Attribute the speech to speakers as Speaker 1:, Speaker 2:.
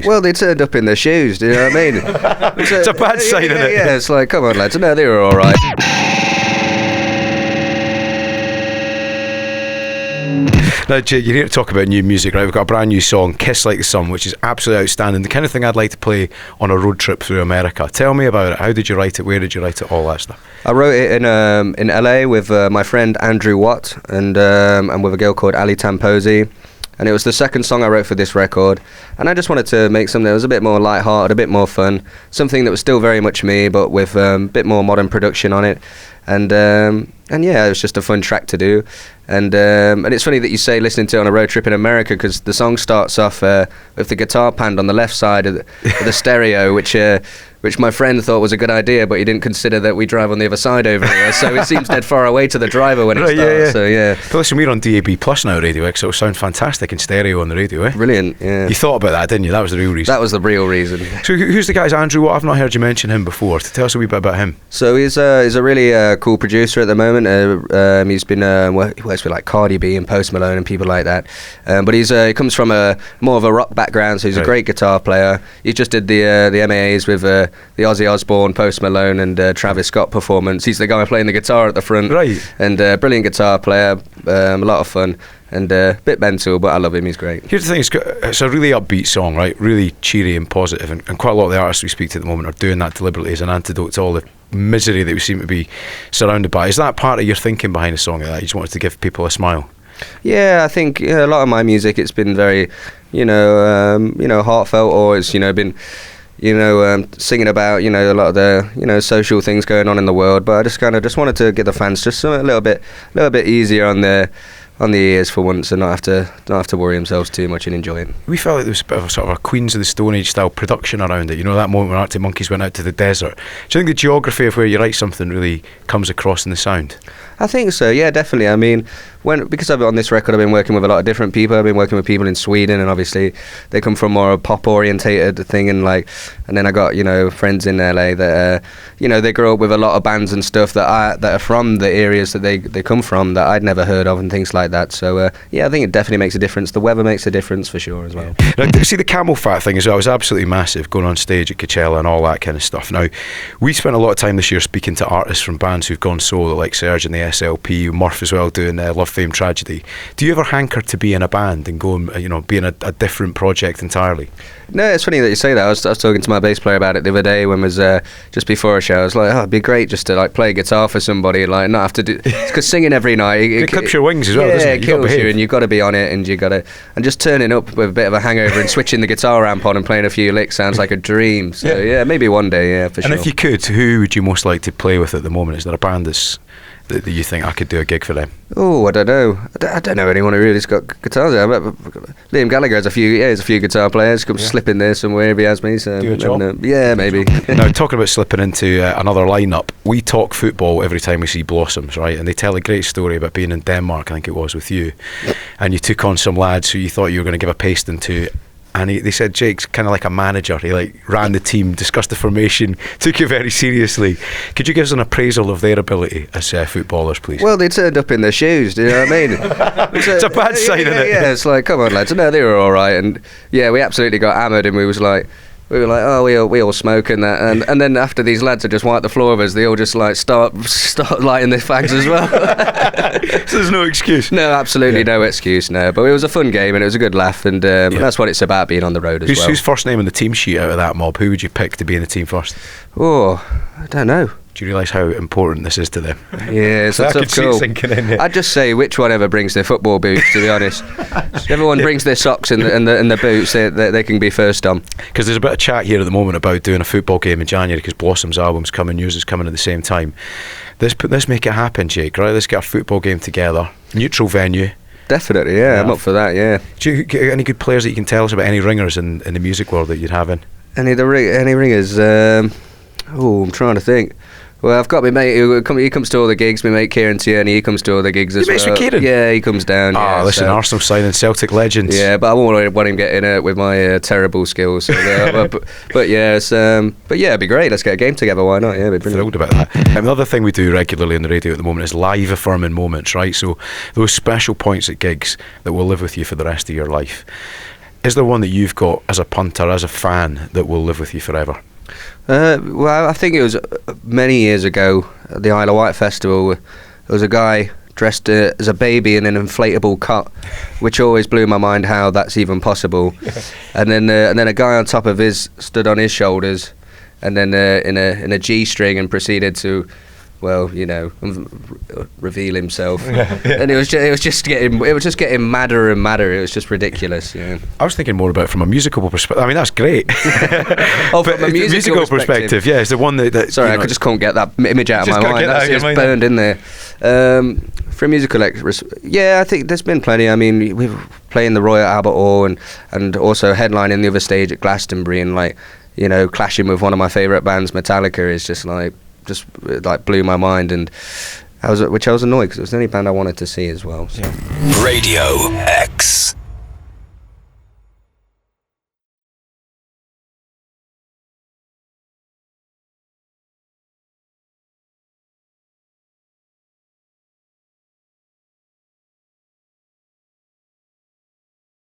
Speaker 1: Well, they turned up in their shoes, do you know what I mean?
Speaker 2: It's a bad sign, isn't it?
Speaker 1: Yeah, it's like, come on, lads. No, they were all right.
Speaker 2: Now, Jake, you're here to talk about new music, right? We've got a brand new song, Kiss Like the Sun, which is absolutely outstanding. The kind of thing I'd like to play on a road trip through America. Tell me about it. How did you write it? Where did you write it? All that stuff.
Speaker 1: I wrote it in LA with my friend Andrew Watt and with a girl called Ali Tamposi. And it was the second song I wrote for this record. And I just wanted to make something that was a bit more lighthearted, a bit more fun. Something that was still very much me, but with a bit more modern production on it. And yeah, it was just a fun track to do. And it's funny that you say listening to it on a road trip in America, because the song starts off with the guitar panned on the left side of the stereo, which my friend thought was a good idea, but he didn't consider that we drive on the other side over here. So it seems dead far away to the driver when it starts. Yeah. So yeah.
Speaker 2: But listen, we're on DAB Plus now, Radio X, so it'll sound fantastic in stereo on the radio, eh?
Speaker 1: Brilliant, yeah.
Speaker 2: You thought about that, didn't you? That was the real reason.
Speaker 1: That was the real reason.
Speaker 2: So who's the guy's Andrew Watt? I've not heard you mention him before. Tell us a wee bit about him.
Speaker 1: So he's a really cool producer at the moment. He's been he works with like Cardi B and Post Malone and people like that. But he comes from more of a rock background, so he's a great guitar player. He just did the MAAs with the Ozzy Osbourne, Post Malone and Travis Scott performance. He's the guy playing the guitar at the front.
Speaker 2: Right.
Speaker 1: And brilliant guitar player, a lot of fun. And a bit mental, but I love him, he's great.
Speaker 2: Here's the thing, it's a really upbeat song, right? Really cheery and positive, and quite a lot of the artists we speak to at the moment are doing that deliberately as an antidote to all the misery that we seem to be surrounded by. Is that part of your thinking behind a song like that? You just wanted to give people a smile? Yeah,
Speaker 1: I think a lot of my music, it's been very, heartfelt, or it's, been singing about, a lot of the, social things going on in the world. But I just wanted to give the fans just something a little bit easier on the ears for once, and not have to worry themselves too much and enjoy it.
Speaker 2: We felt like there was a bit of a sort of a Queens of the Stone Age style production around it. You know, that moment when Arctic Monkeys went out to the desert. Do you think the geography of where you write something really comes across in the sound?
Speaker 1: I think so, yeah, definitely. I mean, because on this record I've been working with a lot of different people. I've been working with people in Sweden, and obviously they come from more a pop orientated thing, and then I got friends in LA that they grew up with a lot of bands and stuff that are from the areas that they come from that I'd never heard of and things like that. So yeah, I think it definitely makes a difference. The weather makes a difference for sure as well.
Speaker 2: Now, see, the camel fat thing as well was absolutely massive, going on stage at Coachella and all that kind of stuff. Now, we spent a lot of time this year speaking to artists from bands who've gone solo, like Serge and the SLP, Murph as well, doing Love, Fame, Tragedy. Do you ever hanker to be in a band and go and be in a different project entirely?
Speaker 1: No, it's funny that you say that. I was talking to my bass player about it the other day when it was just before a show. I was like, it'd be great just to play guitar for somebody, not have to do, because singing every night
Speaker 2: it clips your wings as well, doesn't it?
Speaker 1: It kills you, and you've got to be on it, and and just turning up with a bit of a hangover and switching the guitar amp on and playing a few licks sounds like a dream. So yeah, maybe one day, yeah, for sure.
Speaker 2: And if you could, who would you most like to play with at the moment? Is there a band that you think I could do a gig for them?
Speaker 1: Oh, I don't know. I don't know anyone who really's got guitars. Liam Gallagher has a few guitar players. Come slip in there somewhere if he has me. So
Speaker 2: do a job.
Speaker 1: Yeah, maybe.
Speaker 2: Now, talking about slipping into another lineup, we talk football every time we see Blossoms, right? And they tell a great story about being in Denmark, I think it was, with you, and you took on some lads who you thought you were going to give a pasting to. And they said Jake's kind of like a manager. He ran the team, discussed the formation, took it very seriously. Could you give us an appraisal of their ability as footballers, please?
Speaker 1: Well, they turned up in their shoes, do you know what I mean?
Speaker 2: It's a bad sign, isn't it?
Speaker 1: Yeah, it's like, come on, lads. No, they were all right. And yeah, we absolutely got hammered, and we were like, oh, we all smoke and that, and then after these lads had just wiped the floor of us, they all just start lighting their fags as well.
Speaker 2: So there's no excuse.
Speaker 1: No, absolutely no excuse. No, but it was a fun game and it was a good laugh, and that's what it's about, being on the road as well.
Speaker 2: Who's first name on the team sheet out of that mob? Who would you pick to be in the team first?
Speaker 1: Oh, I don't know.
Speaker 2: Do you realise how important this is to them?
Speaker 1: Yeah, it's a tough call. I'd just say which one ever brings their football boots, to be honest. If everyone brings their socks and the boots, they can be first on.
Speaker 2: Because there's a bit of chat here at the moment about doing a football game in January, because Blossom's album's coming, yours is coming at the same time. Let's make it happen, Jake, right? Let's get a football game together. Neutral venue.
Speaker 1: Definitely, yeah. I'm up for that, yeah.
Speaker 2: Do you get any good players that you can tell us about, any ringers in the music world that you'd have in?
Speaker 1: Any ringers? I'm trying to think. Well, I've got my mate he comes to all the gigs. My mate Kieran Tierney, he comes to all the gigs as well.
Speaker 2: Your mate's with Kieran?
Speaker 1: Yeah, he comes down.
Speaker 2: Listen, Arsenal signing Celtic legends.
Speaker 1: Yeah, but I won't want him getting it with my terrible skills. So, but yeah, it'd be great. Let's get a game together. Why not? Yeah, it'd be brilliant.
Speaker 2: Thrilled about that. Another thing we do regularly on the radio at the moment is live affirming moments, right? So those special points at gigs that will live with you for the rest of your life. Is there one that you've got as a punter, as a fan, that will live with you forever?
Speaker 1: Well, I think it was many years ago at the Isle of Wight festival. There was a guy dressed as a baby in an inflatable cut, which always blew my mind how that's even possible. And then a guy on top of his stood on his shoulders, and then in a G-string, and proceeded to, well, you know, reveal himself. And it was just getting madder and madder. It was just ridiculous. Yeah.
Speaker 2: I was thinking more about it from a musical perspective. I mean, that's great.
Speaker 1: Oh, from a musical perspective,
Speaker 2: yeah, it's the one that
Speaker 1: sorry, I just can't get that image out of my mind. That's just burned in there. For musical yeah, I think there's been plenty. I mean, we were playing the Royal Albert Hall and also headlining the other stage at Glastonbury, and like, you know, clashing with one of my favourite bands, Metallica, is just blew my mind, and I was annoyed because it was the only band I wanted to see as well. So.
Speaker 3: Radio X.